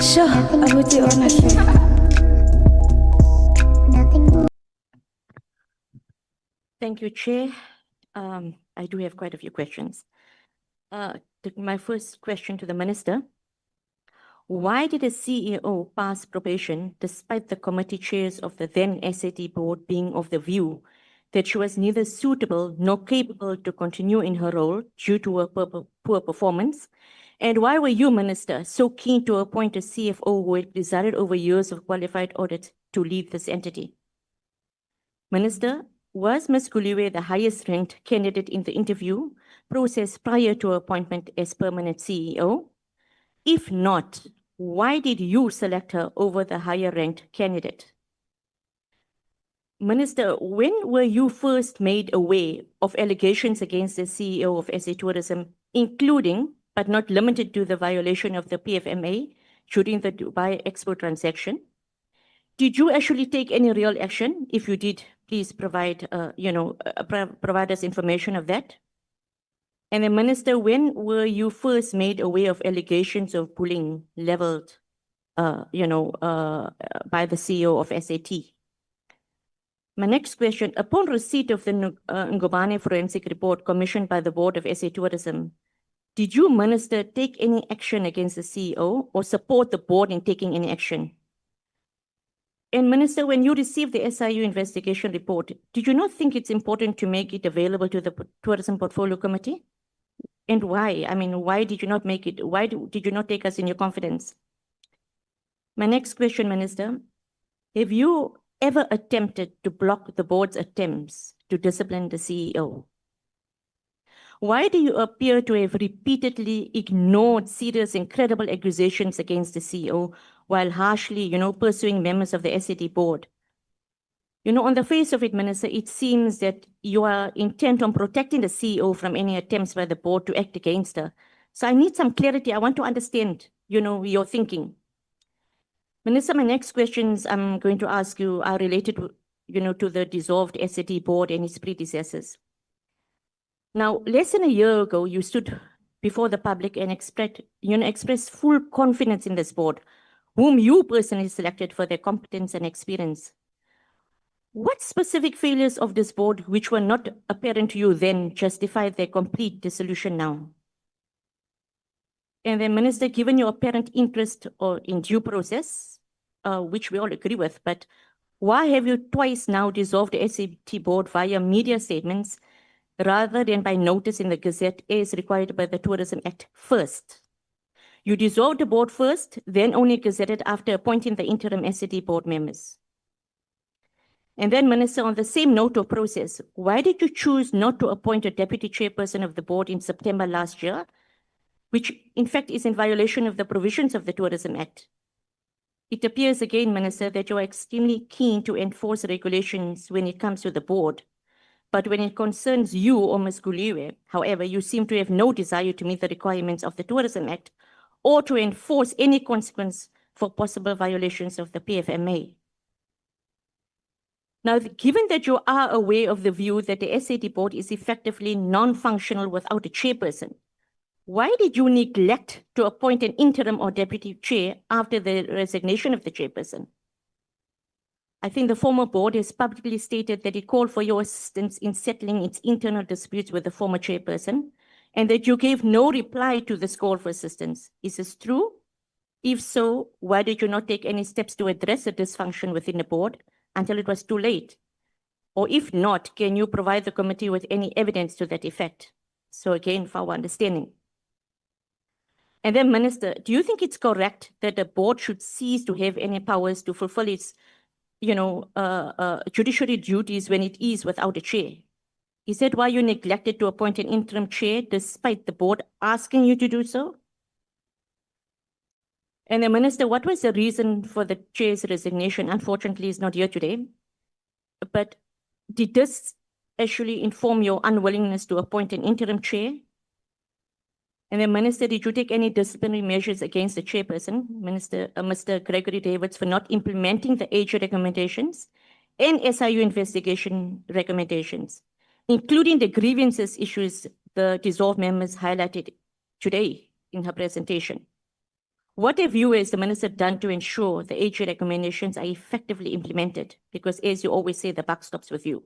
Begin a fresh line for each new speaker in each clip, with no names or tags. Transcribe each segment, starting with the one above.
Sure, abuti or nothing.
Thank you, Chair. I do have quite a few questions. My first question to the Minister. Why did a CEO pass probation despite the committee chairs of the then SAT board being of the view that she was neither suitable nor capable to continue in her role due to her poor performance? And why were you, Minister, so keen to appoint a CFO who had presided over years of qualified audit to lead this entity? Minister, was Ms. Guliwe the highest ranked candidate in the interview process prior to her appointment as permanent CEO? If not, why did you select her over the higher ranked candidate? Minister, when were you first made aware of allegations against the CEO of SA Tourism, including but not limited to the violation of the PFMA during the Dubai Expo transaction? Did you actually take any real action? If you did, please provide, provide us information of that. And then, Minister, when were you first made aware of allegations of bullying leveled, by the CEO of SAT? My next question, upon receipt of the Ngobane forensic report commissioned by the Board of SA Tourism, did you, Minister, take any action against the CEO or support the board in taking any action? And Minister, when you received the SIU investigation report, did you not think it's important to make it available to the Tourism Portfolio Committee? And why? I mean, why did you not make it? Why did you not take us in your confidence? My next question, Minister, have you ever attempted to block the board's attempts to discipline the CEO? Why do you appear to have repeatedly ignored serious and credible accusations against the CEO while harshly, pursuing members of the SAT board? On the face of it, Minister, it seems that you are intent on protecting the CEO from any attempts by the board to act against her. So I need some clarity. I want to understand, your thinking. Minister, my next questions I'm going to ask you are related to the dissolved SAT board and its predecessors. Now, less than a year ago, you stood before the public and expressed full confidence in this board, whom you personally selected for their competence and experience. What specific failures of this board, which were not apparent to you then, justify their complete dissolution now? And then, Minister, given your apparent interest in due process, which we all agree with, but why have you twice now dissolved the SAT board via media statements rather than by notice in the Gazette as required by the Tourism Act first? You dissolved the board first, then only gazetted after appointing the interim SAT board members. And then, Minister, on the same note of process, why did you choose not to appoint a deputy chairperson of the board in September last year, which in fact is in violation of the provisions of the Tourism Act? It appears again, Minister, that you are extremely keen to enforce regulations when it comes to the board. But when it concerns you or Ms. Guliwe, however, you seem to have no desire to meet the requirements of the Tourism Act or to enforce any consequence for possible violations of the PFMA. Now, given that you are aware of the view that the SAT board is effectively non-functional without a chairperson, why did you neglect to appoint an interim or deputy chair after the resignation of the chairperson? I think the former board has publicly stated that it called for your assistance in settling its internal disputes with the former chairperson, and that you gave no reply to this call for assistance. Is this true? If so, why did you not take any steps to address the dysfunction within the board until it was too late? Or if not, can you provide the committee with any evidence to that effect? So again, for our understanding. And then, Minister, do you think it's correct that the board should cease to have any powers to fulfill its, judiciary duties when it is without a chair? Is that why you neglected to appoint an interim chair despite the board asking you to do so? And the Minister, what was the reason for the chair's resignation? Unfortunately, he's not here today. But did this actually inform your unwillingness to appoint an interim chair? And then, Minister, did you take any disciplinary measures against the chairperson, Mr. Gregory Davids, for not implementing the age recommendations and SIU investigation recommendations, including the grievances issues the dissolved members highlighted today in her presentation? What have you as the minister done to ensure the AG recommendations are effectively implemented? Because as you always say, the buck stops with you.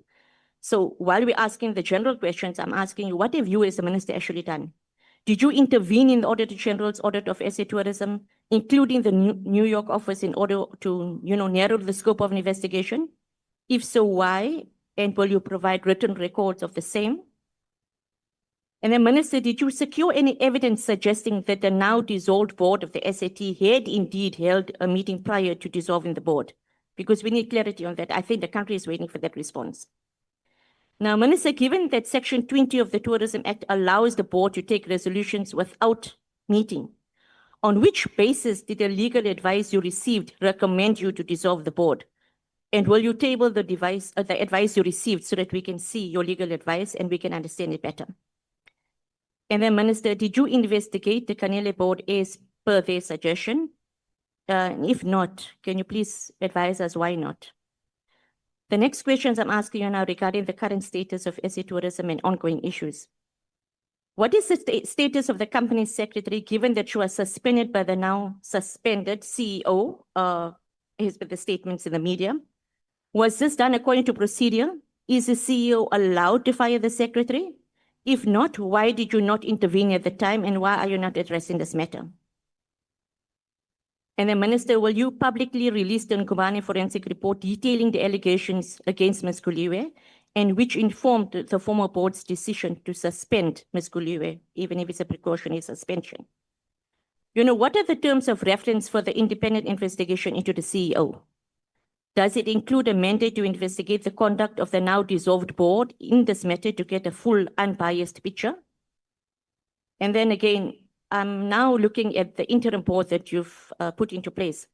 So while we're asking the general questions, I'm asking you, what have you as the minister actually done? Did you intervene in the Auditor General's audit of SA tourism, including the New York office, in order to, narrow the scope of an investigation? If so, why? And will you provide written records of the same? And then, Minister, did you secure any evidence suggesting that the now dissolved board of the SAT had indeed held a meeting prior to dissolving the board? Because we need clarity on that. I think the country is waiting for that response. Now, Minister, given that Section 20 of the Tourism Act allows the board to take resolutions without meeting, on which basis did the legal advice you received recommend you to dissolve the board? And will you table the advice you received so that we can see your legal advice and we can understand it better? And then, Minister, did you investigate the Canele board as per their suggestion? If not, can you please advise us why not? The next questions I'm asking you now regarding the current status of SA tourism and ongoing issues. What is the status of the company secretary, given that she was suspended by the now suspended CEO, as per the statements in the media? Was this done according to procedure? Is the CEO allowed to fire the secretary? If not, why did you not intervene at the time, and why are you not addressing this matter? And then, Minister, will you publicly release the Nkubane forensic report detailing the allegations against Ms. Guliwe, and which informed the former board's decision to suspend Ms. Guliwe, even if it's a precautionary suspension? What are the terms of reference for the independent investigation into the CEO? Does it include a mandate to investigate the conduct of the now dissolved board in this matter to get a full, unbiased picture? And then again, I'm now looking at the interim board that you've put into place.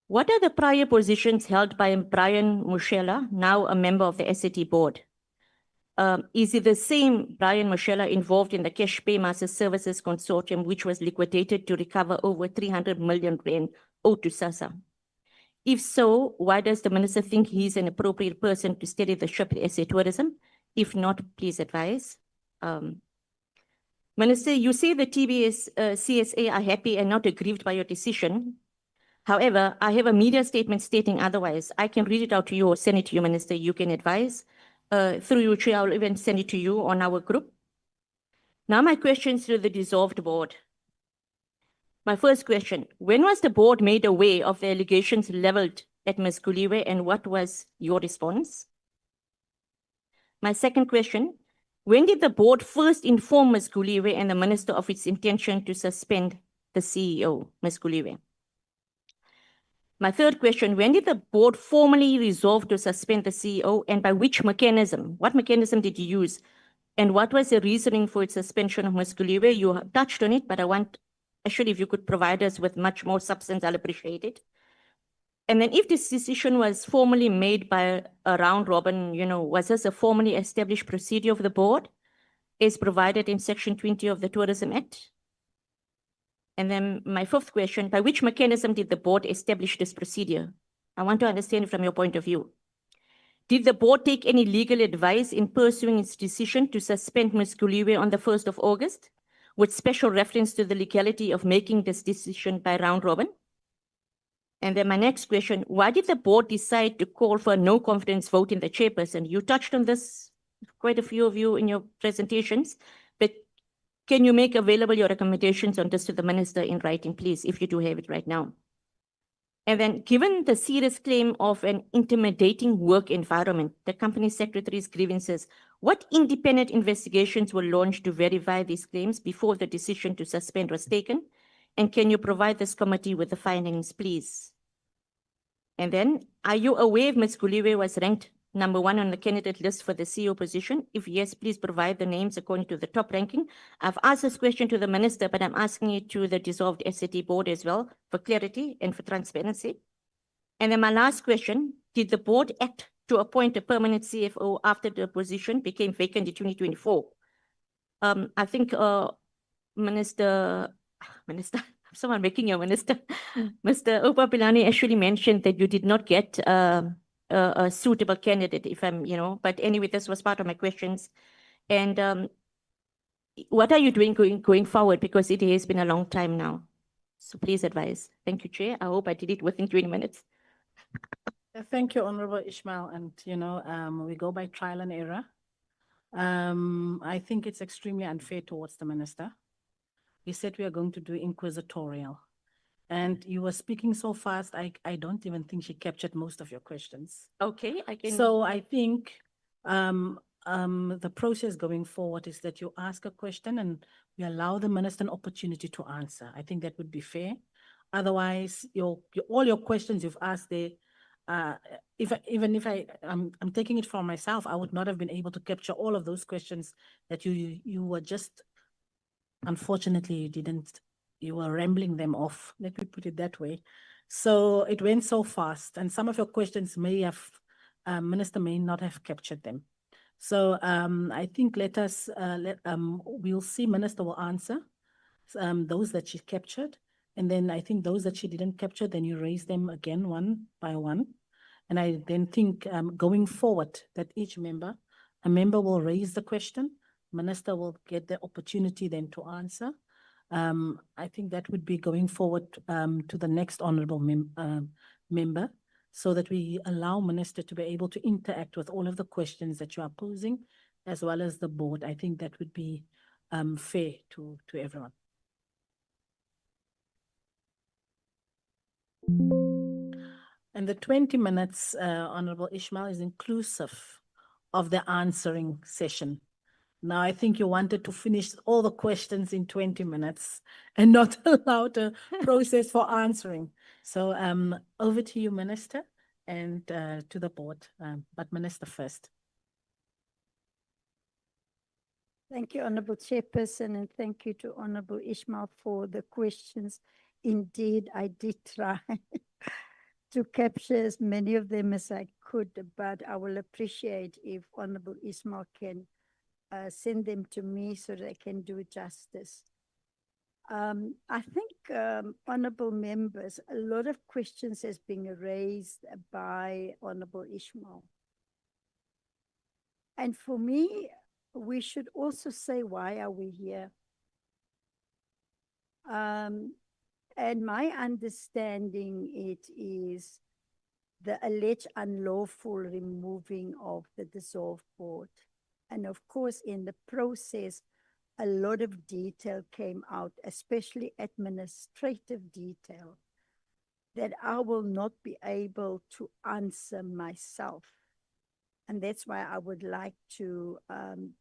What are the prior positions held by Brian Mushela, now a member of the SAT board? Is it the same Brian Mushela involved in the Cash Paymaster Services Consortium, which was liquidated to recover over 300 million rand owed to SASSA? If so, why does the minister think he's an appropriate person to steady the ship at SA Tourism? If not, please advise. Minister, you say the TBS CSA are happy and not aggrieved by your decision. However, I have a media statement stating otherwise. I can read it out to you or send it to you, Minister. You can advise. Through you, Chair, I'll even send it to you on our group. Now my questions to the dissolved board. My first question, when was the board made aware of the allegations leveled at Ms. Guliwe, and what was your response? My second question, when did the board first inform Ms. Guliwe and the minister of its intention to suspend the CEO, Ms. Guliwe? My third question, when did the board formally resolve to suspend the CEO, and by which mechanism? What mechanism did you use? And what was the reasoning for its suspension of Ms. Guliwe? You touched on it, but I want, actually, if you could provide us with much more substance, I'll appreciate it. And then if this decision was formally made by a round robin, was this a formally established procedure of the board as provided in Section 20 of the Tourism Act? And then my fifth question, by which mechanism did the board establish this procedure? I want to understand it from your point of view. Did the board take any legal advice in pursuing its decision to suspend Ms. Guliwe on the 1st of August, with special reference to the legality of making this decision by round robin? And then my next question, why did the board decide to call for a no confidence vote in the chairperson? You touched on this, quite a few of you in your presentations, but can you make available your recommendations on this to the minister in writing, please, if you do have it right now? And then given the serious claim of an intimidating work environment, the company secretary's grievances, what independent investigations were launched to verify these claims before the decision to suspend was taken? And can you provide this committee with the findings, please? And then, are you aware if Ms. Guliwe was ranked #1 on the candidate list for the CEO position? If yes, please provide the names according to the top ranking. I've asked this question to the minister, but I'm asking it to the dissolved SAT board as well for clarity and for transparency. And then my last question, did the board act to appoint a permanent CFO after the position became vacant in 2024? I think Minister, someone making your minister, Mr. Opa Pilani actually mentioned that you did not get a suitable candidate, if I'm, but anyway, this was part of my questions. And what are you doing going forward? Because it has been a long time now. So please advise. Thank you, Chair. I hope I did it within 20 minutes.
Thank you, Honorable Ishmael. And, we go by trial and error. I think it's extremely unfair towards the minister. We said we are going to do inquisitorial. And you were speaking so fast, I don't even think she captured most of your questions.
Okay, I can.
So I think the process going forward is that you ask a question and we allow the minister an opportunity to answer. I think that would be fair. Otherwise, all your questions you've asked there, even if I'm taking it for myself, I would not have been able to capture all of those questions that you were just, unfortunately, you didn't. You were rambling them off. Let me put it that way. So it went so fast, and some of your questions may have, Minister may not have captured them. So I think we'll see Minister will answer those that she captured. And then I think those that she didn't capture, then you raise them again one by one. And I then think going forward that a member will raise the question. Minister will get the opportunity then to answer. I think that would be going forward to the next honorable member, so that we allow Minister to be able to interact with all of the questions that you are posing, as well as the board. I think that would be fair to everyone. And the 20 minutes, Honorable Ishmael, is inclusive of the answering session. Now, I think you wanted to finish all the questions in 20 minutes and not allow the process for answering. So over to you, Minister, and to the board, but Minister first.
Thank you, Honorable Chairperson, and thank you to Honorable Ishmael for the questions. Indeed, I did try to capture as many of them as I could, but I will appreciate if Honorable Ishmael can send them to me so that I can do justice. I think, honorable members, a lot of questions has been raised by Honorable Ishmael. And for me, we should also say, why are we here? And my understanding, it is the alleged unlawful removing of the dissolved board. And of course, in the process, a lot of detail came out, especially administrative detail, that I will not be able to answer myself. And that's why I would like to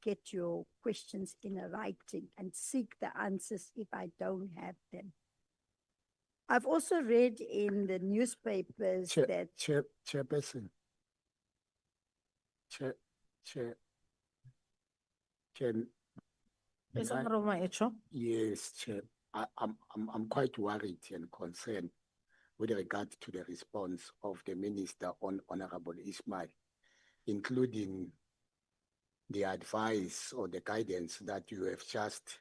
get your questions in writing and seek the answers if I don't have them. I've also read in the newspapers that...
Chairperson.
Yes, Honorable Maecho.
Yes, Chair. I'm quite worried and concerned with regard to the response of the Minister on Honorable Ishmael, including the advice or the guidance that you have just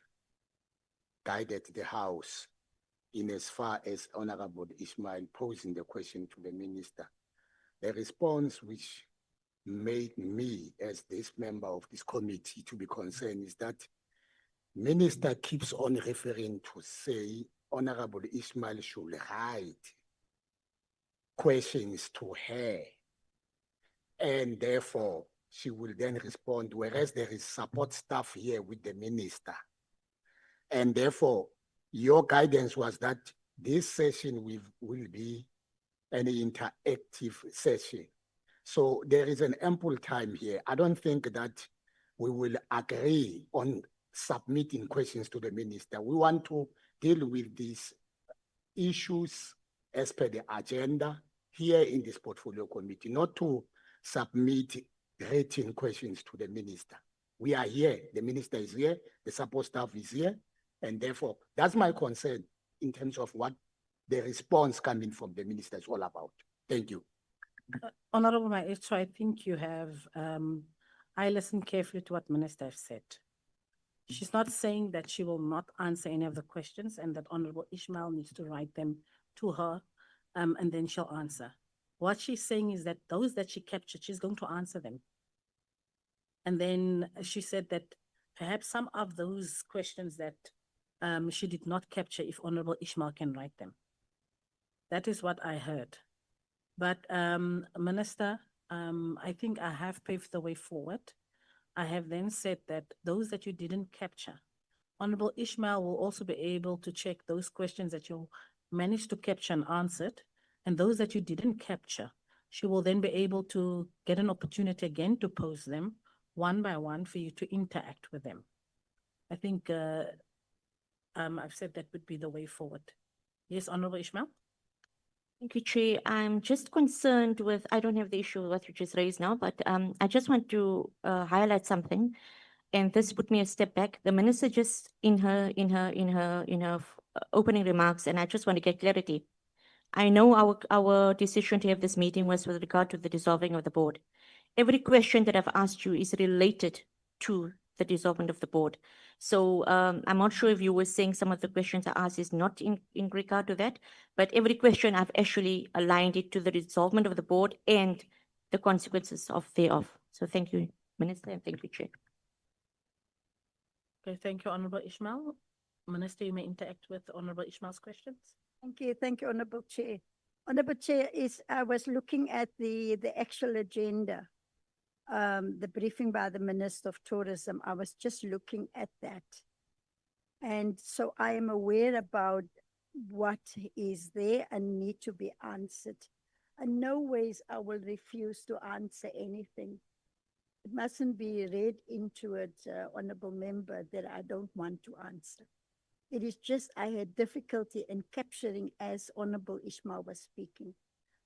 guided the House in as far as Honorable Ishmael posing the question to the Minister. The response which made me, as this member of this committee, to be concerned is that Minister keeps on referring to say Honorable Ishmael should write questions to her, and therefore she will then respond, whereas there is support staff here with the Minister. And therefore, your guidance was that this session will be an interactive session. So there is an ample time here. I don't think that we will agree on submitting questions to the Minister. We want to deal with these issues as per the agenda here in this portfolio committee, not to submit written questions to the Minister. We are here, the Minister is here, the support staff is here, and therefore that's my concern in terms of what the response coming from the Minister is all about. Thank you.
Honorable Maecho, I think you have, I listened carefully to what Minister has said. She's not saying that she will not answer any of the questions and that Honorable Ishmael needs to write them to her and then she'll answer. What she's saying is that those that she captured, she's going to answer them. And then she said that perhaps some of those questions that she did not capture if Honorable Ishmael can write them. That is what I heard. But Minister, I think I have paved the way forward. I have then said that those that you didn't capture, Honorable Ishmael will also be able to check those questions that you managed to capture and answered, and those that you didn't capture, she will then be able to get an opportunity again to pose them one by one for you to interact with them. I think I've said that would be the way forward. Yes, Honorable Ishmael?
Thank you, Chair. I'm just concerned with, I don't have the issue with what you just raised now, but I just want to highlight something. And this put me a step back. The minister just in her opening remarks, and I just want to get clarity. I know our decision to have this meeting was with regard to the dissolving of the board. Every question that I've asked you is related to the dissolvement of the board. So I'm not sure if you were saying some of the questions I asked is not in regard to that, but every question I've actually aligned it to the dissolvement of the board and the consequences of thereof. So thank you, Minister, and thank you, Chair.
Okay, thank you, Honorable Ishmael. Minister, you may interact with Honorable Ishmael's questions.
Thank you, Honorable Chair. Honorable Chair, I was looking at the actual agenda, the briefing by the Minister of Tourism. I was just looking at that. And so I am aware about what is there and need to be answered. In no ways I will refuse to answer anything. It mustn't be read into it, Honorable Member, that I don't want to answer. It is just I had difficulty in capturing as Honorable Ishmael was speaking.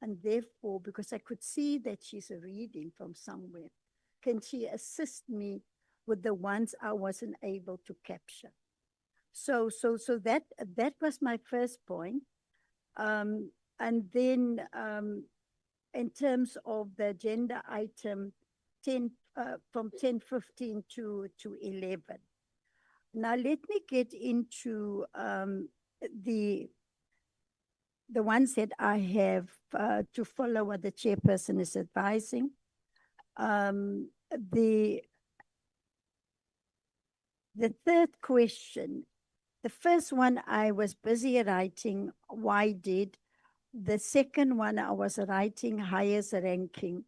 And therefore, because I could see that she's reading from somewhere, can she assist me with the ones I wasn't able to capture? So that was my first point. And then in terms of the agenda item 10, from 10:15 to 11. Now let me get into the ones that I have to follow what the chairperson is advising. The third question, the first one I was busy writing, why did? The second one I was writing highest ranking.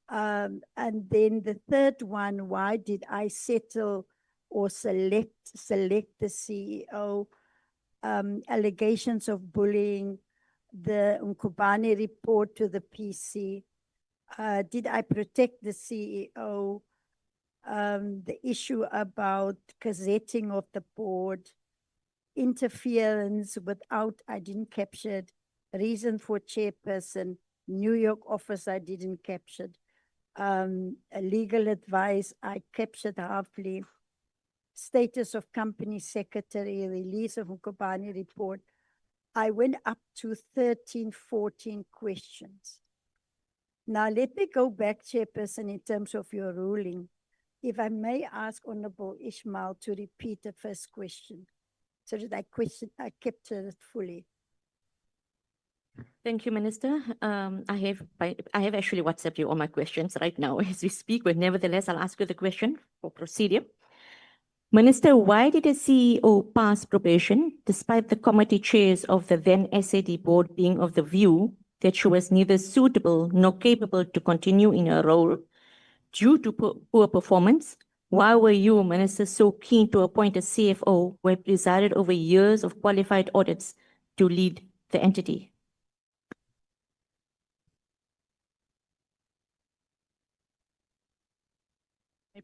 And then the third one, why did I settle or select the CEO? Allegations of bullying, the Nkubani report to the PC. Did I protect the CEO? The issue about gazetting of the board, interference without, I didn't capture it, reason for chairperson, New York office, I didn't capture it. Legal advice, I captured halfly. Status of company secretary, release of Nkubani report. I went up to 13, 14 questions. Now let me go back, chairperson, in terms of your ruling. If I may ask Honorable Ishmael to repeat the first question, so that I captured it fully.
Thank you, Minister. I have actually WhatsApped you all my questions right now as we speak, but nevertheless, I'll ask you the question for procedure. Minister, why did the CEO pass probation despite the committee chairs of the then SAD board being of the view that she was neither suitable nor capable to continue in her role due to poor performance? Why were you, Minister, so keen to appoint a CFO who had presided over years of qualified audits to lead the entity?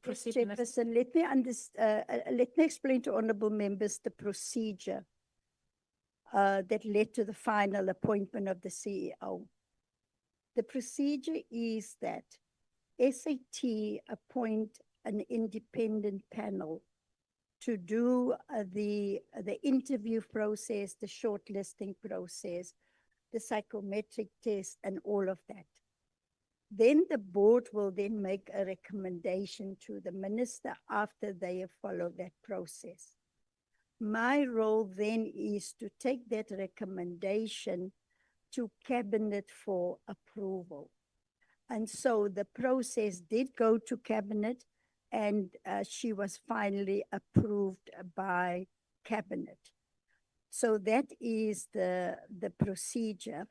Proceed,
Chairperson, let me explain to honorable members the procedure that led to the final appointment of the CEO. The procedure is that SAT appoint an independent panel to do the interview process, the shortlisting process, the psychometric test, and all of that. Then the board will then make a recommendation to the minister after they have followed that process. My role then is to take that recommendation to cabinet for approval. And so the process did go to cabinet, and she was finally approved by cabinet. So that is the procedure.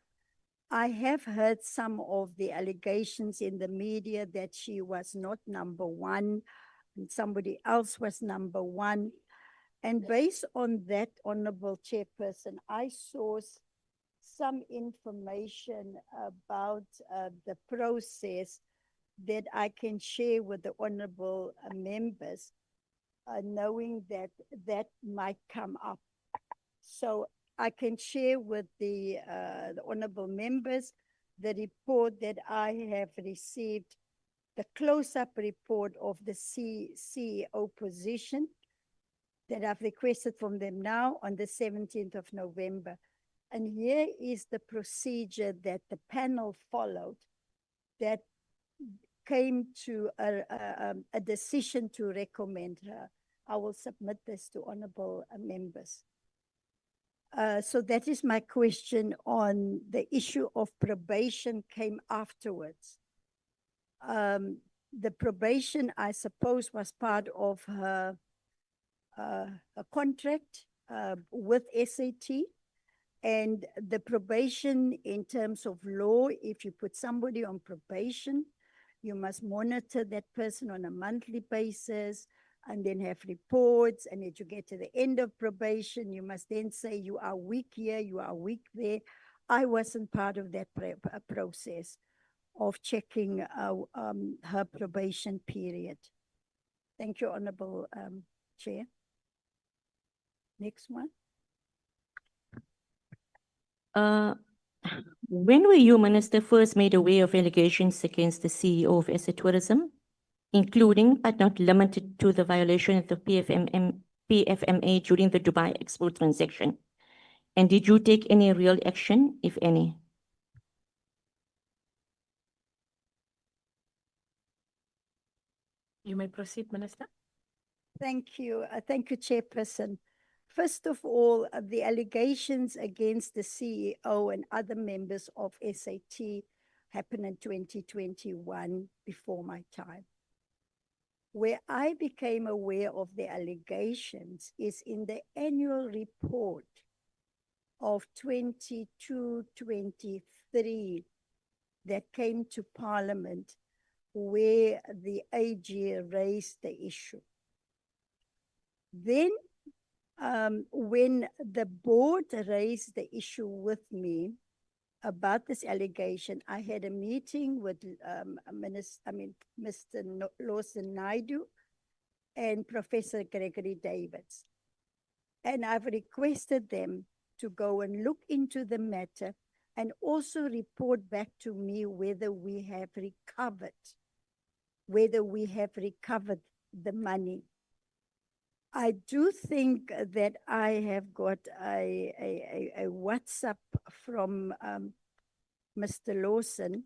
I have heard some of the allegations in the media that she was not number one and somebody else was number one. And based on that, Honorable Chairperson, I saw some information about the process that I can share with the honorable members, knowing that that might come up. So I can share with the honorable members the report that I have received, the close-up report of the CEO position that I've requested from them now on the 17th of November. And here is the procedure that the panel followed that came to a decision to recommend her. I will submit this to honorable members. So that is my question on the issue of probation came afterwards. The probation, I suppose, was part of her a contract with SAT. And the probation in terms of law, if you put somebody on probation, you must monitor that person on a monthly basis and then have reports. And if you get to the end of probation, you must then say you are weak here, you are weak there. I wasn't part of that process of checking her probation period. Thank you, Honorable Chair. Next one.
When were you, Minister, first made aware of allegations against the CEO of SA Tourism, including but not limited to the violation of the PFMA during the Dubai Expo transaction? And did you take any real action, if any?
You may proceed, Minister.
Thank you. Thank you, Chairperson. First of all, the allegations against the CEO and other members of SAT happened in 2021, before my time. Where I became aware of the allegations is in the annual report of 22-23 that came to Parliament, where the AG raised the issue. Then when the board raised the issue with me about this allegation, I had a meeting with Mr. Lawson Naidu and Professor Gregory Davids. And I've requested them to go and look into the matter and also report back to me whether we have recovered the money. I do think that I have got a WhatsApp from Mr. Lawson.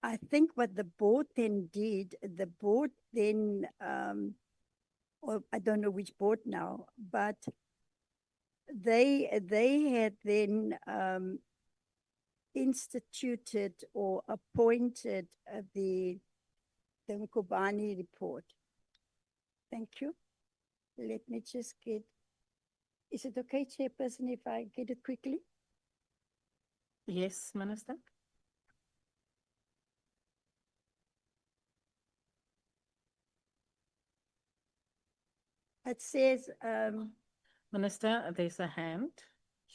I think what the board then did, the board then, or I don't know which board now, but they had then instituted or appointed the Nkobani report. Thank you. Let me just get, is it okay, Chairperson, if I get it quickly?
Yes, Minister.
It says,
Minister, there's a hand.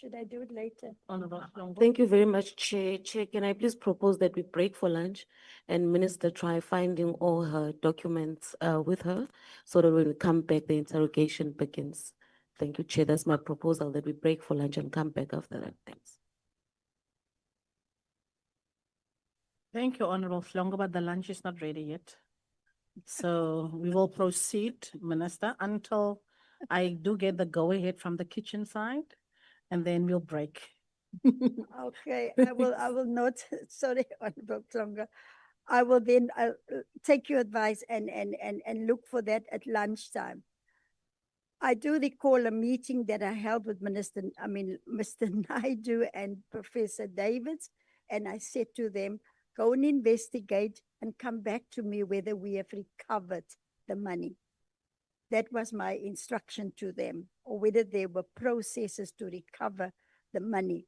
should I do it later?
Honorable Longo.
Thank you very much, Chair. Chair, can I please propose that we break for lunch and Minister try finding all her documents with her so that when we come back, the interrogation begins. Thank you, Chair. That's my proposal, that we break for lunch and come back after that. Thanks.
Thank you, Honorable Longo, but the lunch is not ready yet. So we will proceed, Minister, until I do get the go-ahead from the kitchen side, and then we'll break.
Okay, I will not, sorry, Honorable Tlonga. I will then take your advice and look for that at lunchtime. I do recall a meeting that I held with Mr. Naidu and Professor Davids, and I said to them, go and investigate and come back to me whether we have recovered the money. That was my instruction to them, or whether there were processes to recover the money.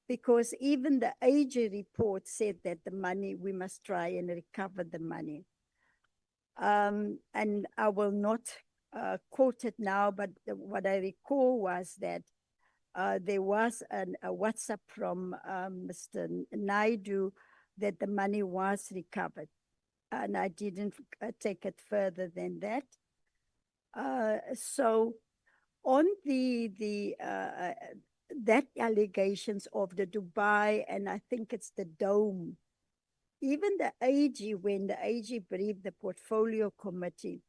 Because even the AG report said that the money, we must try and recover the money. And I will not quote it now, but what I recall was that there was a WhatsApp from Mr. Naidu that the money was recovered. And I didn't take it further than that. So on that allegations of the Dubai, and I think it's the Dome, even the AG, when the AG briefed the portfolio committee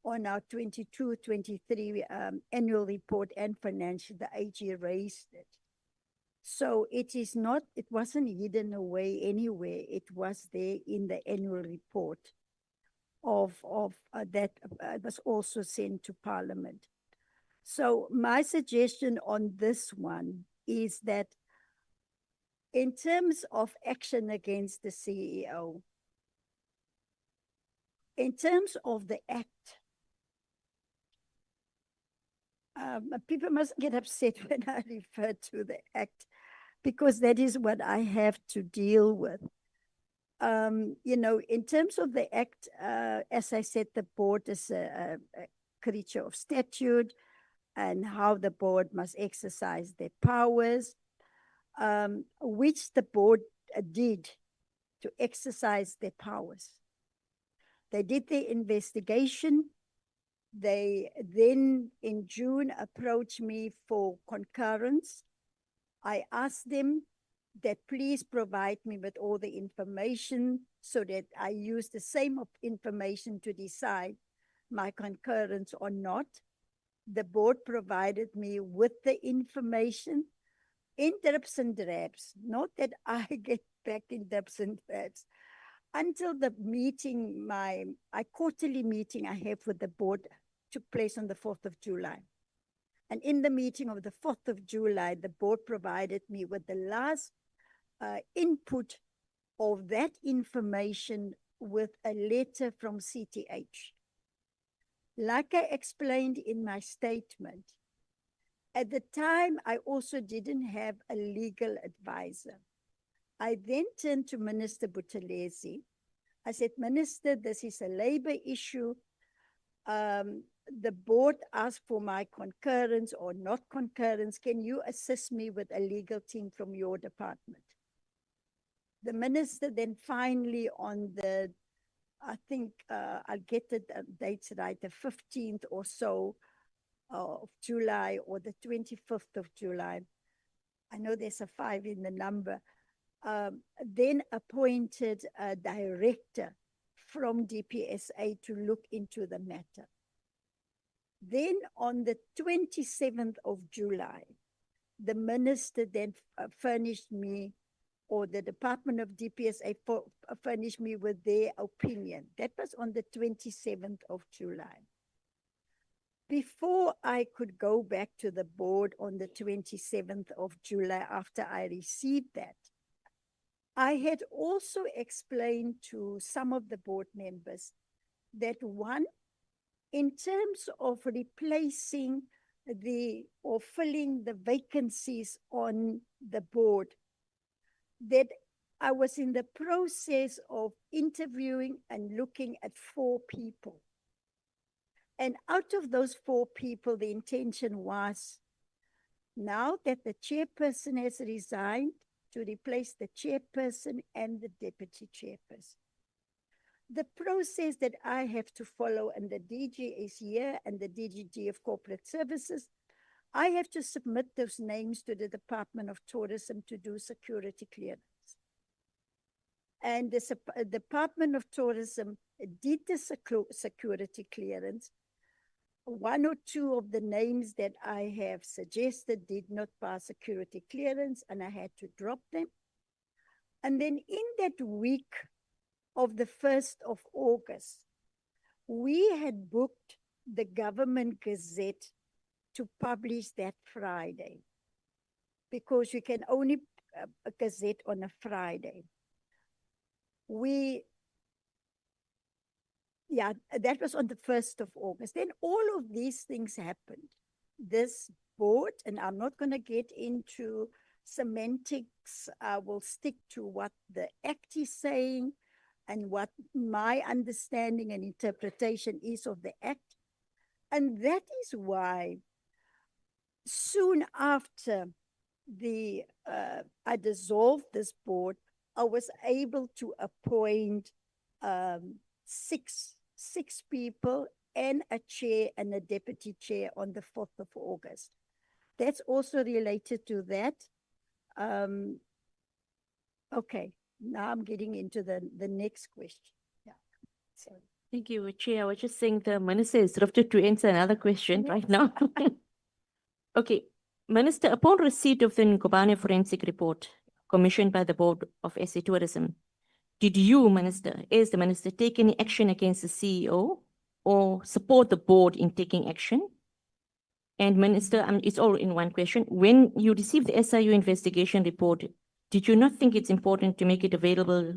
on our 22-23 annual report and financial, the AG raised it. So it is not, it wasn't hidden away anywhere. It was there in the annual report that was also sent to Parliament. So my suggestion on this one is that in terms of action against the CEO, in terms of the act, people must get upset when I refer to the act, because that is what I have to deal with. You know, in terms of the act, as I said, the board is a creature of statute and how the board must exercise their powers, which the board did to exercise their powers. They did their investigation. They then in June approached me for concurrence. I asked them that please provide me with all the information so that I use the same information to decide my concurrence or not. The board provided me with the information in drips and drabs, not that I get back in drips and drabs, until the meeting, my quarterly meeting I have with the board took place on the 4th of July. And in the meeting of the 4th of July, the board provided me with the last input of that information with a letter from CTH. Like I explained in my statement, at the time, I also didn't have a legal advisor. I then turned to Minister Buthelezi. I said, Minister, this is a labor issue. The board asked for my concurrence or not concurrence. Can you assist me with a legal team from your department? The minister then finally on the, I think I'll get the dates right, the 15th or so of July or the 25th of July. I know there's a 5 in the number. Then appointed a director from DPSA to look into the matter. Then on the 27th of July, the minister then furnished me, or the Department of DPSA furnished me with their opinion. That was on the 27th of July. Before I could go back to the board on the 27th of July after I received that, I had also explained to some of the board members that one, in terms of replacing or filling the vacancies on the board, that I was in the process of interviewing and looking at 4 people. And out of those 4 people, the intention was, now that the chairperson has resigned, to replace the chairperson and the deputy chairperson. The process that I have to follow, and the DG is here and the DGG of Corporate Services, I have to submit those names to the Department of Tourism to do security clearance. And the Department of Tourism did the security clearance. 1 or 2 of the names that I have suggested did not pass security clearance, and I had to drop them. And then in that week of the 1st of August, we had booked the Government Gazette to publish that Friday, because you can only gazette on a Friday. yeah, that was on the 1st of August. Then all of these things happened. This board, and I'm not going to get into semantics, I will stick to what the Act is saying and what my understanding and interpretation is of the Act. And that is why soon after I dissolved this board, I was able to appoint six people and a chair and a deputy chair on the 4th of August. That's also related to that. Okay, now I'm getting into the next question. Yeah. Sorry.
Thank you, Chair. I was just saying the minister is drafted to answer another question right now. Okay, Minister, upon receipt of the Nkobane forensic report commissioned by the Board of SA Tourism, did you, Minister, as the Minister, take any action against the CEO or support the board in taking action? And Minister, it's all in one question. When you received the SIU investigation report, did you not think it's important to make it available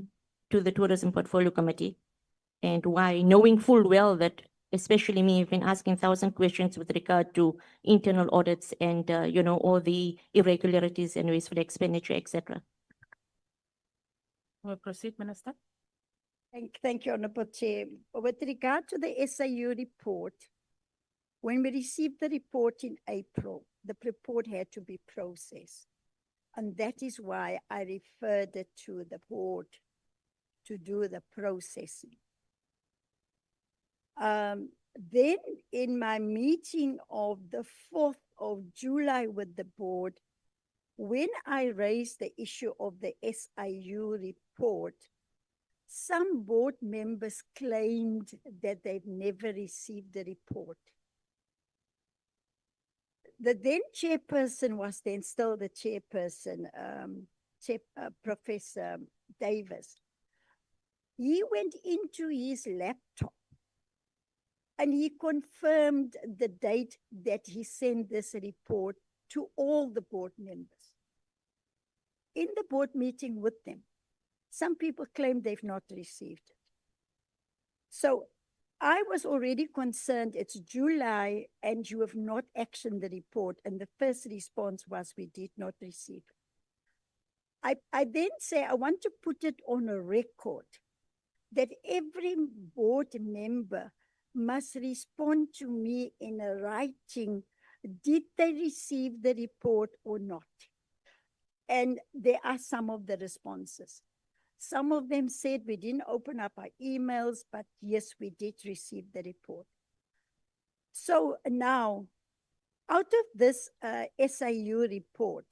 to the Tourism Portfolio Committee? And why, knowing full well that, especially me, have been asking 1,000 questions with regard to internal audits and, all the irregularities and wasteful expenditure, etc.
We'll proceed, Minister.
Thank you, Honorable Chair. With regard to the SIU report, when we received the report in April, the report had to be processed. And that is why I referred it to the board to do the processing. Then in my meeting of the 4th of July with the board, when I raised the issue of the SIU report, some board members claimed that they've never received the report. The then chairperson was then still the chairperson, Professor Davis. He went into his laptop and he confirmed the date that he sent this report to all the board members. In the board meeting with them, some people claim they've not received it. So I was already concerned it's July and you have not actioned the report. And the first response was we did not receive it. I then say I want to put it on a record that every board member must respond to me in a writing, did they receive the report or not? And there are some of the responses. Some of them said we didn't open up our emails, but yes, we did receive the report. So now, out of this SIU report,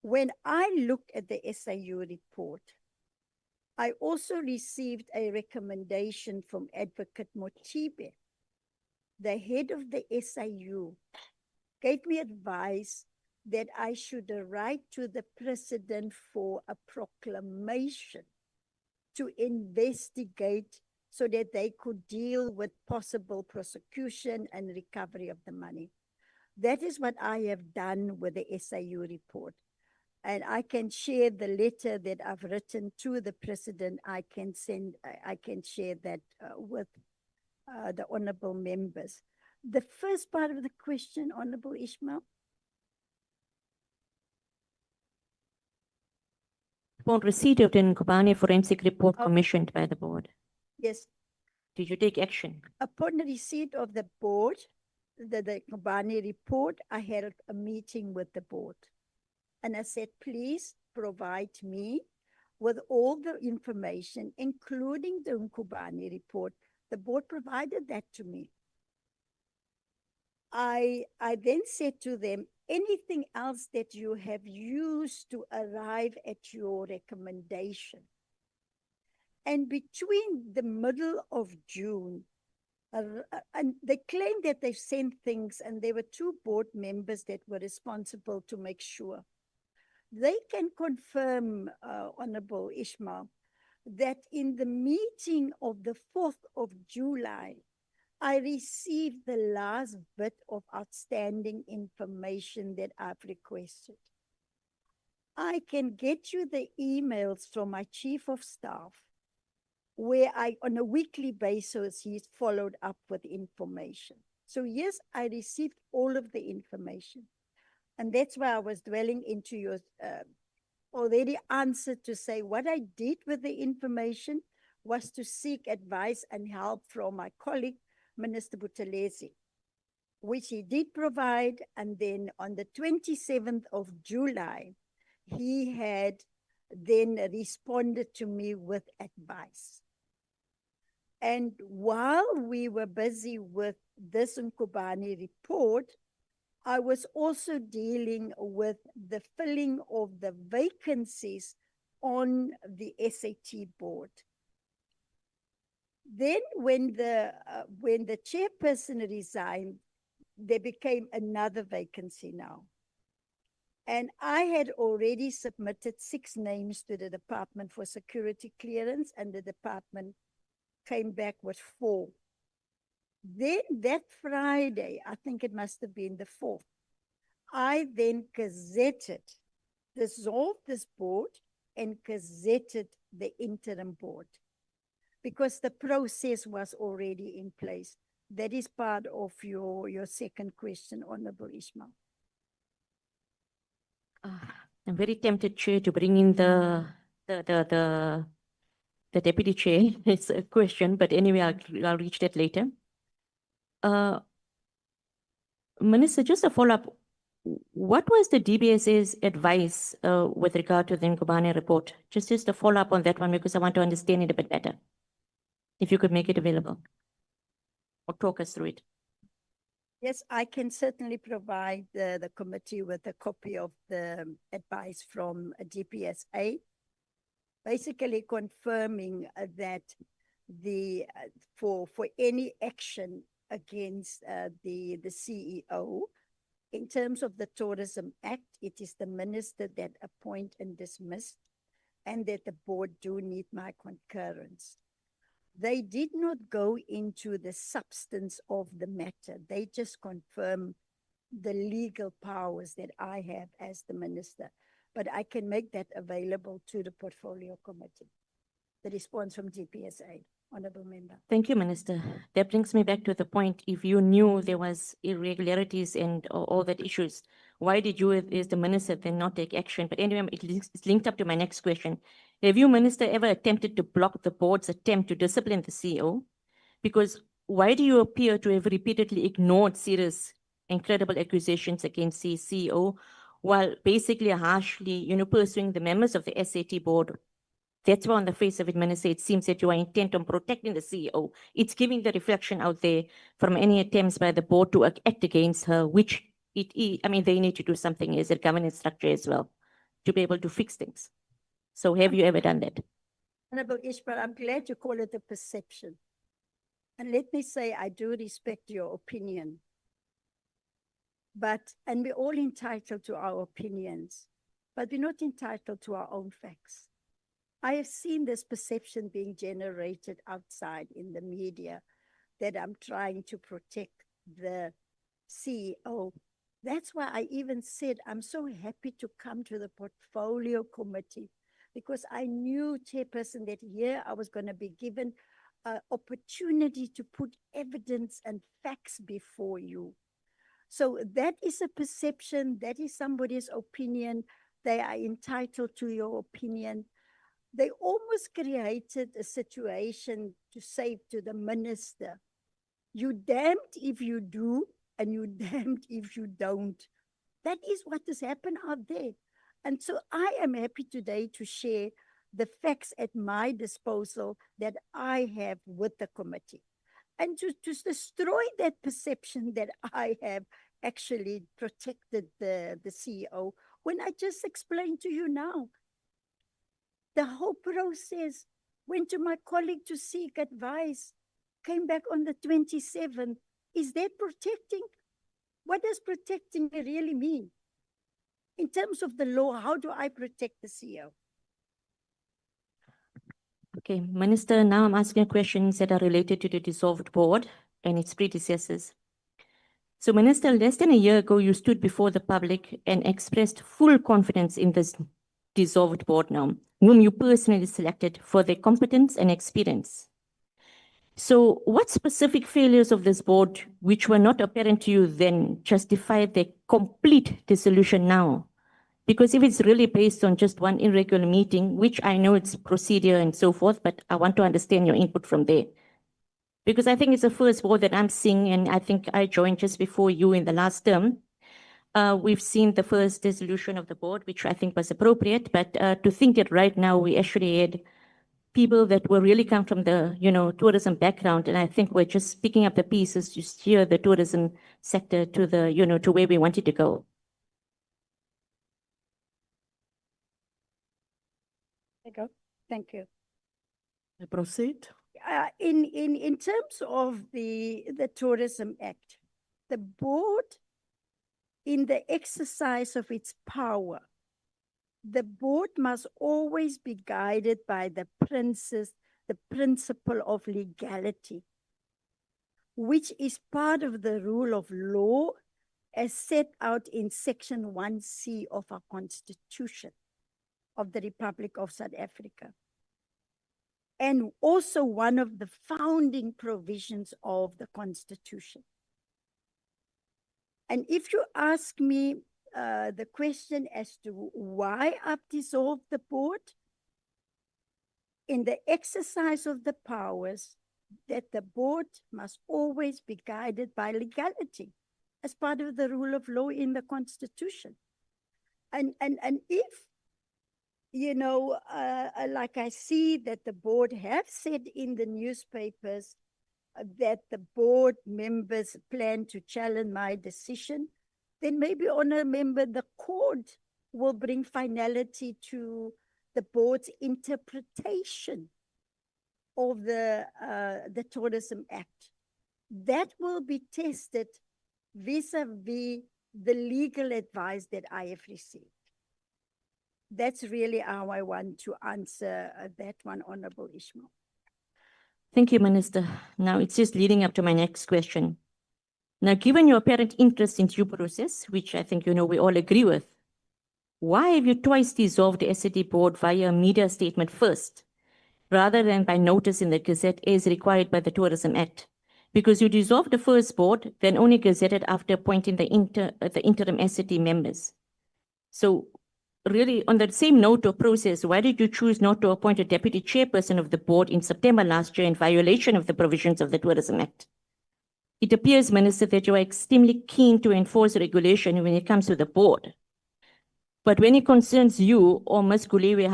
when I looked at the SIU report, I also received a recommendation from Advocate Motibe, the head of the SIU, gave me advice that I should write to the president for a proclamation to investigate so that they could deal with possible prosecution and recovery of the money. That is what I have done with the SIU report. And I can share the letter that I've written to the president. I can share that with the honorable members. The first part of the question, Honorable Ishmael.
Upon receipt of the Nkobane forensic report commissioned by the board,
Yes.
did you take action?
Upon the receipt of the board, the Nkobane report, I had a meeting with the board. And I said, please provide me with all the information, including the Nkobane report. The board provided that to me. I then said to them, anything else that you have used to arrive at your recommendation. And between the middle of June, and they claimed that they've sent things, and there were 2 board members that were responsible to make sure. They can confirm, Honorable Ishmael, that in the meeting of the 4th of July, I received the last bit of outstanding information that I've requested. I can get you the emails from my chief of staff where on a weekly basis, he's followed up with information. So yes, I received all of the information. And that's why I was dwelling into your already answer to say what I did with the information was to seek advice and help from my colleague, Minister Buthelezi, which he did provide. And then on the 27th of July, he had then responded to me with advice. And while we were busy with this Nkobane report, I was also dealing with the filling of the vacancies on the SAT board. Then when the chairperson resigned, there became another vacancy now. And I had already submitted 6 names to the Department for Security Clearance, and the department came back with 4. Then that Friday, I think it must have been the 4th, I then gazetted, dissolved this board and gazetted the interim board because the process was already in place. That is part of your second question, Honorable Ishmael.
I'm very tempted, Chair, to bring in the deputy chair. It's a question, but anyway, I'll reach that later. Minister, just a follow-up. What was the DBSA's advice with regard to the Nkobane report? Just a follow-up on that one, because I want to understand it a bit better. If you could make it available or talk us through it.
Yes, I can certainly provide the committee with a copy of the advice from DPSA, basically confirming that for any action against the CEO, in terms of the Tourism Act, it is the minister that appoint and dismiss, and that the board do need my concurrence. They did not go into the substance of the matter. They just confirm the legal powers that I have as the minister. But I can make that available to the portfolio committee. The response from DPSA, Honourable Member.
Thank you, Minister. That brings me back to the point. If you knew there was irregularities and all that issues, why did you, as the minister, then not take action? But anyway, it's linked up to my next question. Have you, Minister, ever attempted to block the board's attempt to discipline the CEO? Because why do you appear to have repeatedly ignored serious and credible accusations against the CEO, while basically harshly, pursuing the members of the SAT board? That's why on the face of it, Minister, it seems that you are intent on protecting the CEO. It's giving the reflection out there from any attempts by the board to act against her, which they need to do something as a governance structure as well, to be able to fix things. So have you ever done that?
Honourable Ishmael, I'm glad you call it a perception. And let me say, I do respect your opinion. And we're all entitled to our opinions, but we're not entitled to our own facts. I have seen this perception being generated outside in the media that I'm trying to protect the CEO. That's why I even said I'm so happy to come to the portfolio committee, because I knew, Chairperson, that here I was going to be given an opportunity to put evidence and facts before you. So that is a perception, that is somebody's opinion. They are entitled to your opinion. They almost created a situation to say to the minister, you damned if you do, and you damned if you don't. That is what has happened out there. And so I am happy today to share the facts at my disposal that I have with the committee. And to destroy that perception that I have actually protected the CEO, when I just explained to you now, the whole process went to my colleague to seek advice, came back on the 27th. Is that protecting? What does protecting really mean? In terms of the law, how do I protect the CEO?
Okay, Minister, now I'm asking questions that are related to the dissolved board and its predecessors. So, Minister, less than a year ago, you stood before the public and expressed full confidence in this dissolved board now, whom you personally selected for their competence and experience. So what specific failures of this board, which were not apparent to you then, justify their complete dissolution now? Because if it's really based on just one irregular meeting, which I know it's procedure and so forth, but I want to understand your input from there. Because I think it's the first board that I'm seeing, and I think I joined just before you in the last term. We've seen the first dissolution of the board, which I think was appropriate, but to think that right now we actually had people that were really come from the, tourism background, and I think we're just picking up the pieces to steer the tourism sector to the, to where we want it to go.
Thank you.
I proceed.
In terms of the Tourism Act, the board, in the exercise of its power, the board must always be guided by the principle of legality, which is part of the rule of law as set out in Section 1C of our Constitution of the Republic of South Africa, and also one of the founding provisions of the Constitution. And if you ask me the question as to why I've dissolved the board, in the exercise of the powers, that the board must always be guided by legality as part of the rule of law in the Constitution. And if, like I see that the board have said in the newspapers that the board members plan to challenge my decision, then maybe, Honourable Member, the court will bring finality to the board's interpretation of the Tourism Act. That will be tested vis-a-vis the legal advice that I have received. That's really how I want to answer that one, Honourable Ishmael.
Thank you, Minister. Now it's just leading up to my next question. Now, given your apparent interest in due process, which I think we all agree with, why have you twice dissolved the SAD board via a media statement first, rather than by notice in the Gazette as required by the Tourism Act? Because you dissolved the first board, then only gazetted after appointing the interim SAD members. So really, on that same note of process, why did you choose not to appoint a deputy chairperson of the board in September last year in violation of the provisions of the Tourism Act? It appears, Minister, that you are extremely keen to enforce regulation when it comes to the board. But when it concerns you or Ms. Gulewe,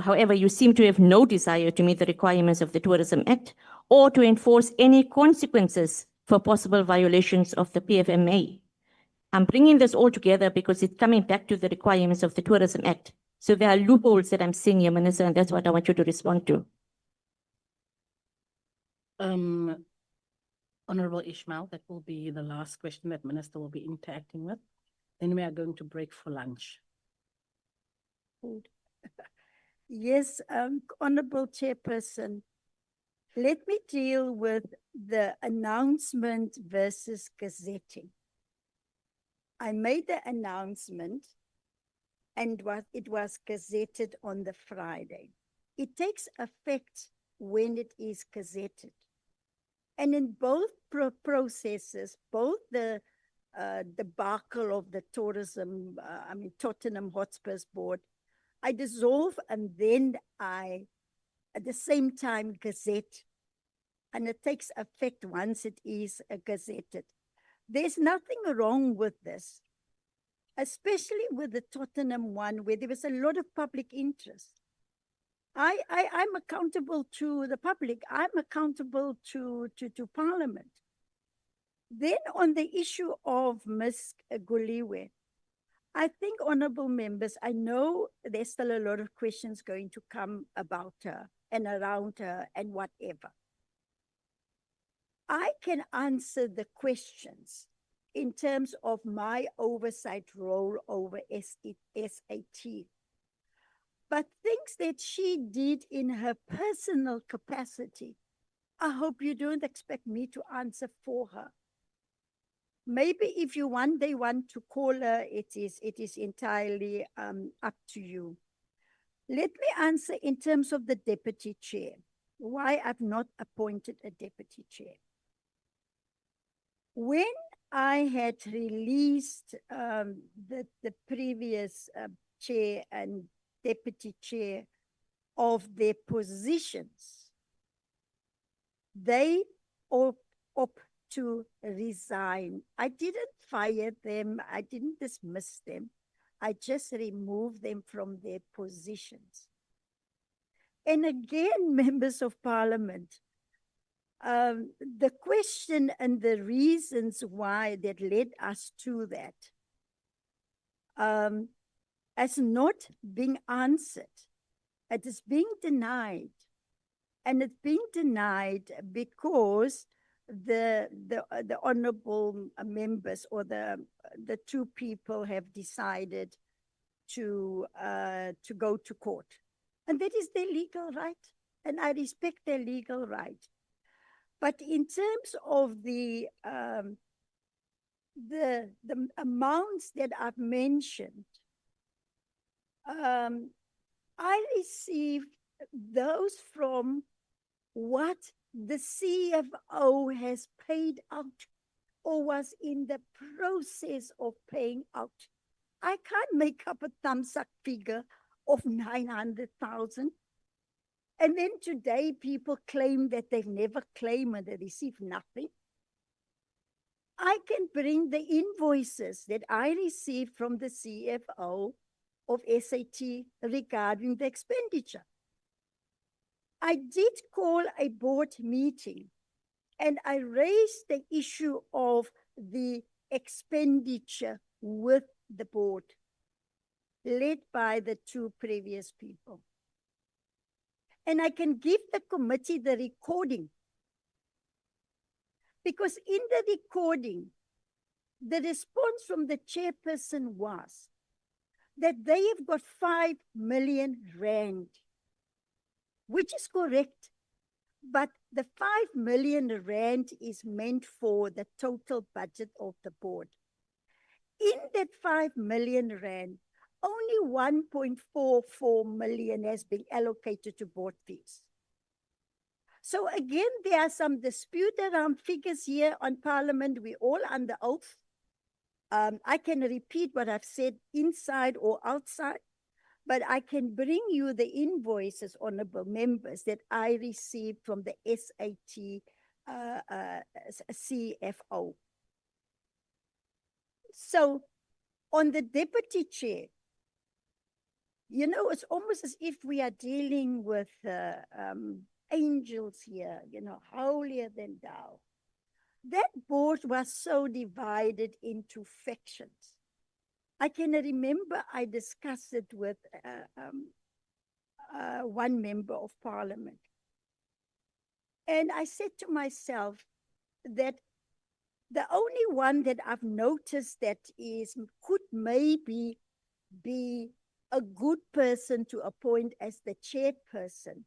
however, you seem to have no desire to meet the requirements of the Tourism Act or to enforce any consequences for possible violations of the PFMA. I'm bringing this all together because it's coming back to the requirements of the Tourism Act. So there are loopholes that I'm seeing here, Minister, and that's what I want you to respond to.
Honourable Ishmael, that will be the last question that Minister will be interacting with. Then we are going to break for lunch.
Yes, Honourable Chairperson, let me deal with the announcement versus gazetting. I made the announcement and it was gazetted on the Friday. It takes effect when it is gazetted. And in both processes, both the debacle of the Tottenham Hotspur's board, I dissolve and then I, at the same time, gazette. And it takes effect once it is gazetted. There's nothing wrong with this, especially with the Tottenham one where there was a lot of public interest. I'm accountable to the public. I'm accountable to Parliament. Then on the issue of Ms. Gulewe, I think, honourable members, I know there's still a lot of questions going to come about her and around her and whatever. I can answer the questions in terms of my oversight role over SAT. But things that she did in her personal capacity, I hope you don't expect me to answer for her. Maybe if you one day want to call her, it is entirely up to you. Let me answer in terms of the deputy chair, why I've not appointed a deputy chair. When I had released the previous chair and deputy chair of their positions, they opt to resign. I didn't fire them. I didn't dismiss them. I just removed them from their positions. And again, members of parliament, the question and the reasons why that led us to that has not been answered. It is being denied. And it's being denied because the honorable members or the two people have decided to go to court. And that is their legal right. And I respect their legal right. But in terms of the amounts that I've mentioned, I received those from what the CFO has paid out or was in the process of paying out. I can't make up a thumbs up figure of 900,000. And then today people claim that they've never claimed and they received nothing. I can bring the invoices that I received from the CFO of SAT regarding the expenditure. I did call a board meeting and I raised the issue of the expenditure with the board, led by the two previous people. And I can give the committee the recording. Because in the recording, the response from the chairperson was that they have got 5 million rand, which is correct. But the 5 million rand is meant for the total budget of the board. In that 5 million rand, only 1.44 million has been allocated to board fees. So again, there are some dispute around figures here on Parliament. We're all under oath. I can repeat what I've said inside or outside, but I can bring you the invoices, honorable members, that I received from the SAT CFO. So on the deputy chair, you know, it's almost as if we are dealing with angels here, you know, holier than thou. That board was so divided into factions. I can remember I discussed it with one member of parliament. And I said to myself that the only one that I've noticed that could maybe be a good person to appoint as the chairperson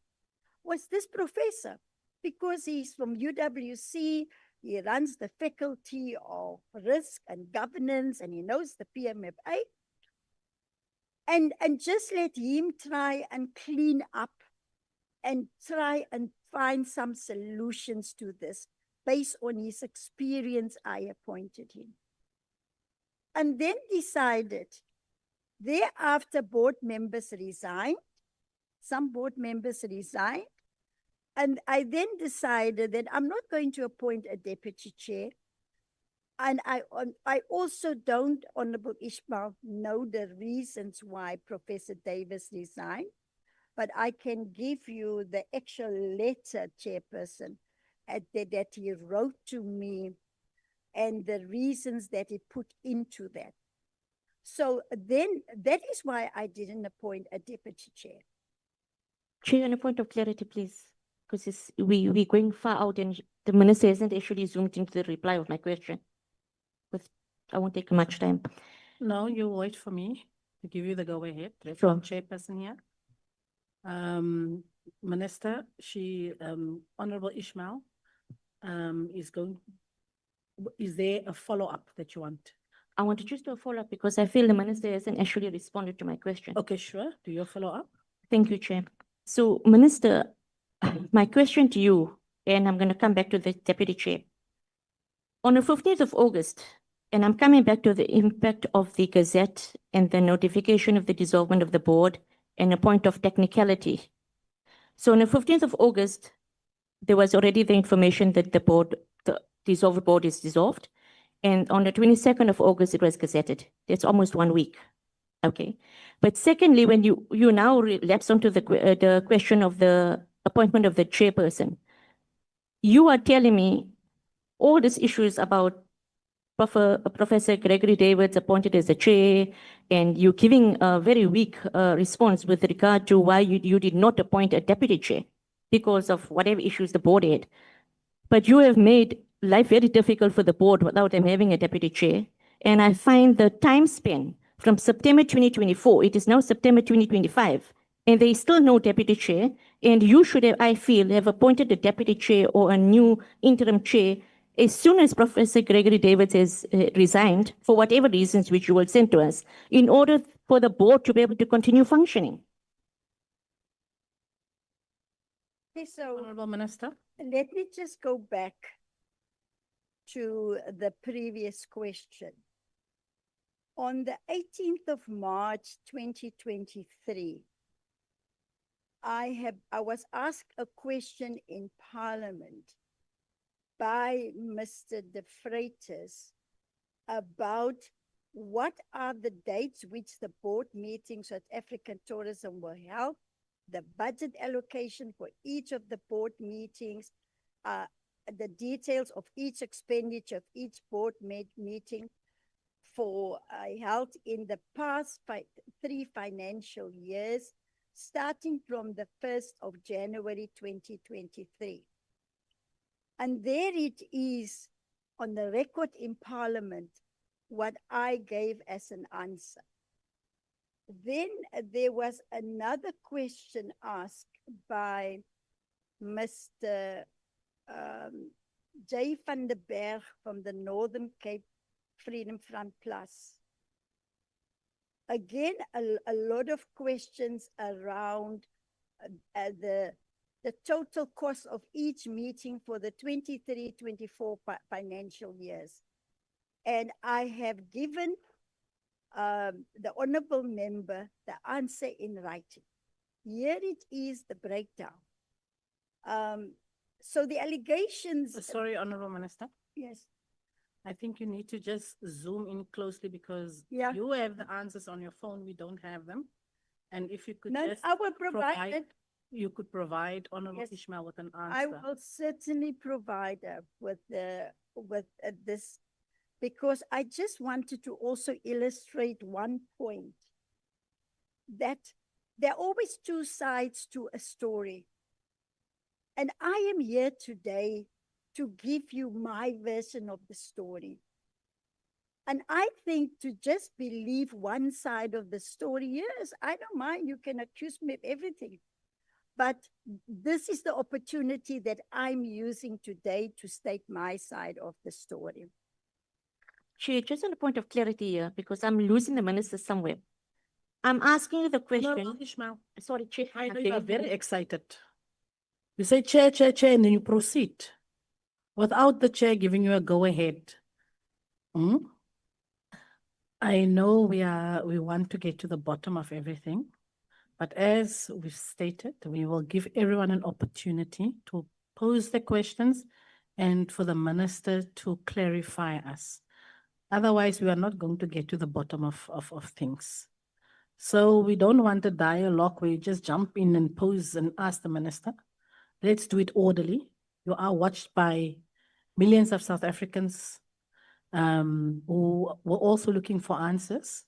was this professor, because he's from UWC, he runs the faculty of risk and governance, and he knows the PFMA. And just let him try and clean up and try and find some solutions to this based on his experience. I appointed him. And then decided, thereafter board members resigned, some board members resigned, and I then decided that I'm not going to appoint a deputy chair. And I also don't, Honorable Ishmael, know the reasons why Professor Davis resigned, but I can give you the actual letter, Chairperson, that he wrote to me and the reasons that he put into that. So then that is why I didn't appoint a deputy chair.
Chair, on a point of clarity, please, because we're going far out and the minister hasn't actually zoomed into the reply of my question. But I won't take much time.
No, you wait for me to give you the go-ahead. There's
Sure.
one chairperson here. Minister, Honorable Ishmael, is there a follow-up that you want?
I want to just do a follow-up because I feel the minister hasn't actually responded to my question.
Okay, sure. Do your follow-up.
Thank you, Chair. So, Minister, my question to you, and I'm going to come back to the Deputy Chair. On the 15th of August, and I'm coming back to the impact of the Gazette and the notification of the dissolvement of the board and a point of technicality. So on the 15th of August, there was already the information that the dissolved board is dissolved. And on the 22nd of August, it was gazetted. It's almost 1 week. Okay. But secondly, when you now relapse onto the question of the appointment of the chairperson, you are telling me all these issues about Professor Gregory Davids appointed as the chair, and you're giving a very weak response with regard to why you did not appoint a deputy chair because of whatever issues the board had. But you have made life very difficult for the board without them having a deputy chair. And I find the time span from September 2024, it is now September 2025, and there is still no deputy chair. And you should have, I feel, have appointed a deputy chair or a new interim chair as soon as Professor Gregory Davids has resigned, for whatever reasons which you will send to us, in order for the board to be able to continue functioning.
Okay, so
Honorable Minister.
let me just go back to the previous question. On the 18th of March, 2023, I was asked a question in Parliament by Mr. De Freitas about what are the dates which the board meetings at African Tourism were held, the budget allocation for each of the board meetings, the details of each expenditure of each board meeting for held in the past 3 financial years, starting from the 1st of January 2023. And there it is on the record in Parliament what I gave as an answer. Then there was another question asked by Mr. J. van der Berg from the Northern Cape Freedom Front Plus. Again, a lot of questions around the total cost of each meeting for the 23-24 financial years. And I have given the honorable member the answer in writing. Here it is, the breakdown. So the allegations.
Sorry, Honorable Minister.
Yes.
I think you need to just zoom in closely because
Yeah.
you have the answers on your phone. We don't have them. And if you could
No,
just
I will provide it.
you could provide Honorable
Yes.
Ishmael with an
I
answer.
will certainly provide with this, because I just wanted to also illustrate one point, that there are always two sides to a story. And I am here today to give you my version of the story. And I think to just believe one side of the story, yes, I don't mind, you can accuse me of everything. But this is the opportunity that I'm using today to state my side of the story.
Chair, just on a point of clarity here, because I'm losing the minister somewhere. I'm asking you the question.
Honorable Ishmael,
Sorry, Chair.
I know
I'm
you are
very-
very excited. You say chair, chair, chair, and then you proceed without the chair giving you a go ahead. I know we want to get to the bottom of everything, but as we've stated, we will give everyone an opportunity to pose the questions and for the minister to clarify us. Otherwise, we are not going to get to the bottom of things. So we don't want a dialogue where you just jump in and pose and ask the minister. Let's do it orderly. You are watched by millions of South Africans who were also looking for answers.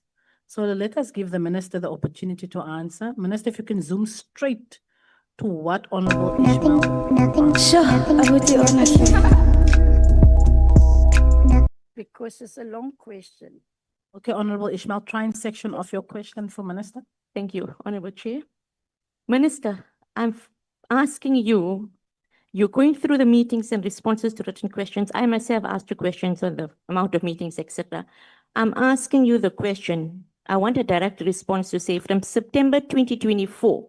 So let us give the minister the opportunity to answer. Minister, if you can zoom straight to what Honorable Ishmael.
Sure, I would do honestly.
Because it's a long question.
Okay, Honorable Ishmael, try and section off your question for Minister.
Thank you, Honorable Chair. Minister, I'm asking you, you're going through the meetings and responses to written questions. I myself asked you questions on the amount of meetings, etc. I'm asking you the question. I want a direct response to say from September 2024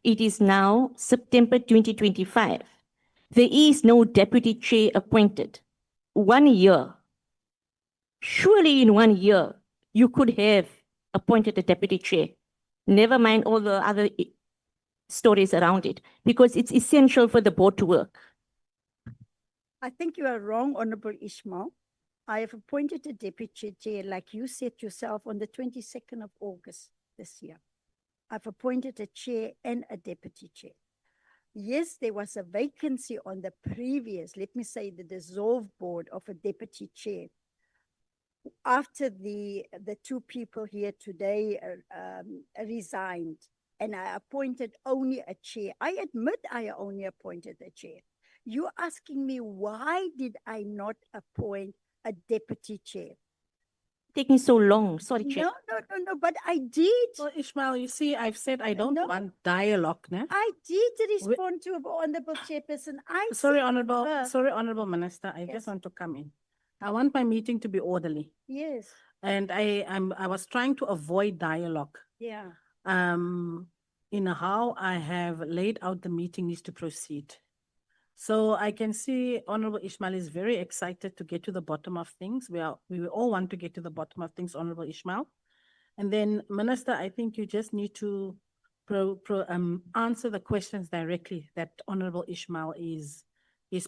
It is now September 2025. There is no deputy chair appointed. 1 year. Surely in 1 year, you could have appointed a deputy chair. Never mind all the other stories around it, because it's essential for the board to work.
I think you are wrong, Honorable Ishmael. I have appointed a deputy chair, like you said yourself, on the 22nd of August this year. I've appointed a chair and a deputy chair. Yes, there was a vacancy on the previous, let me say, the dissolved board of a deputy chair. After the two people here today resigned, and I appointed only a chair. I admit I only appointed a chair. You're asking me, why did I not appoint a deputy chair?
Taking so long, sorry, Chair.
No, but I did.
Well, Ishmael, you see, I've said I don't
No.
want dialogue, ne?
I did respond to Honorable Chairperson.
Sorry,
said,
Honorable Minister, I
Yes.
just want to come in. I want my meeting to be orderly,
yes,
and I was trying to avoid dialogue.
yeah.
In how I have laid out the meeting needs to proceed. So I can see Honorable Ishmael is very excited to get to the bottom of things. We all want to get to the bottom of things, Honorable Ishmael. And then, Minister, I think you just need to answer the questions directly that Honorable Ishmael is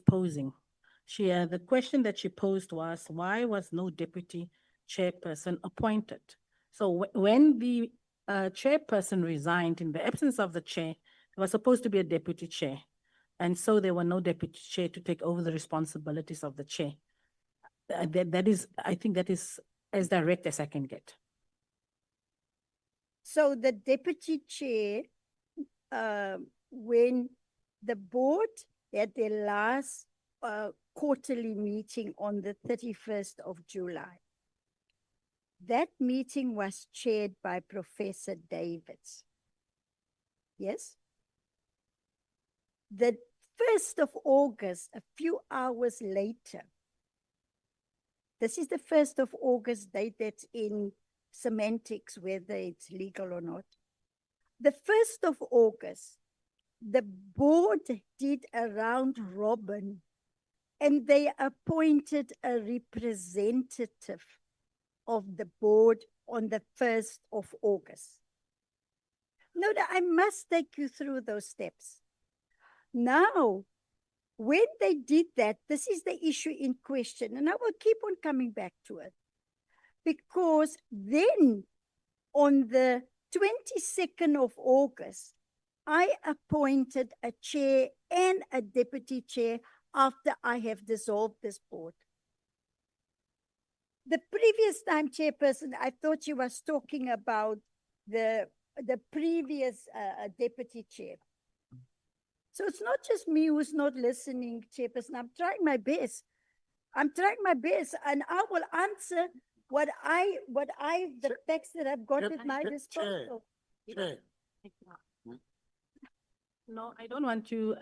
posing. The question that she posed was, why was no deputy chairperson appointed? So when the chairperson resigned, in the absence of the chair, there was supposed to be a deputy chair. And so there were no deputy chair to take over the responsibilities of the chair. I think that is as direct as I can get.
So the deputy chair, when the board had their last quarterly meeting on the 31st of July, that meeting was chaired by Professor Davids. Yes? The 1st of August, a few hours later, this is the 1st of August date that's in semantics, whether it's legal or not. The 1st of August, the board did a round robin and they appointed a representative of the board on the 1st of August. Now, I must take you through those steps. Now, when they did that, this is the issue in question, and I will keep on coming back to it. Because then on the 22nd of August, I appointed a chair and a deputy chair after I have dissolved this board. The previous time, Chairperson, I thought you was talking about the previous deputy chair. So it's not just me who's not listening, Chairperson. I'm trying my best. And I will answer the text that I've got at my disposal.
Chair.
No, I don't want to.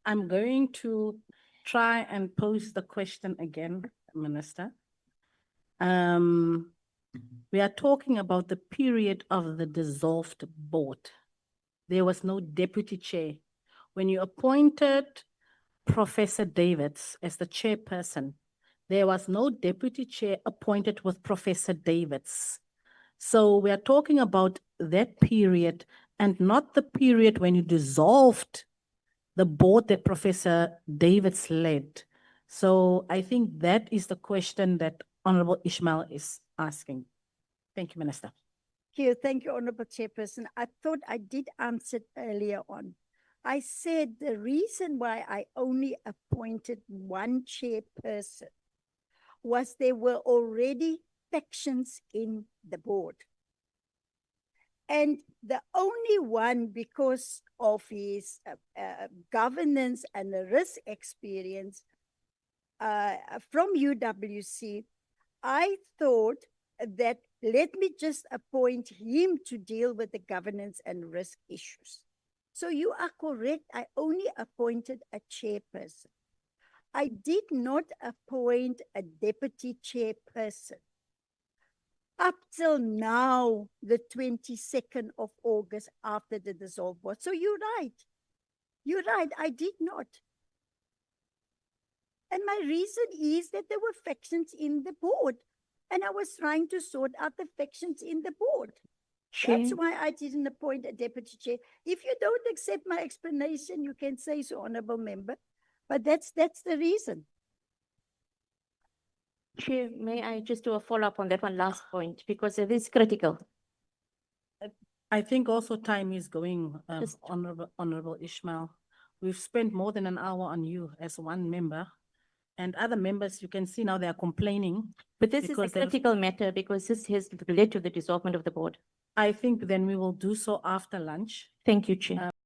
I'm going to try and pose the question again, Minister. We are talking about the period of the dissolved board. There was no deputy chair. When you appointed Professor Davids as the chairperson, there was no deputy chair appointed with Professor Davids. So we are talking about that period and not the period when you dissolved the board that Professor Davids led. So I think that is the question that Honorable Ishmael is asking. Thank you, Minister.
Thank you, Honorable Chairperson. I thought I did answer it earlier on. I said the reason why I only appointed one chairperson was there were already factions in the board. And the only one, because of his governance and the risk experience from UWC, I thought that let me just appoint him to deal with the governance and risk issues. So you are correct. I only appointed a chairperson. I did not appoint a deputy chairperson. up till now, the 22nd of August after the dissolved board. So you're right. You're right. I did not. And my reason is that there were factions in the board. And I was trying to sort out the factions in the board.
Chair,
That's why I didn't appoint a deputy chair. If you don't accept my explanation, you can say so, honorable member. But that's the reason.
Chair, may I just do a follow-up on that one last point, because it is critical.
I think also time is going,
Just-
Honorable Ishmael. We've spent more than an hour on you as one member. And other members, you can see now they are complaining.
But this is a
Because they've-
critical matter because this has led to the dissolvement of the board.
I think then we will do so after lunch.
Thank you, Chair.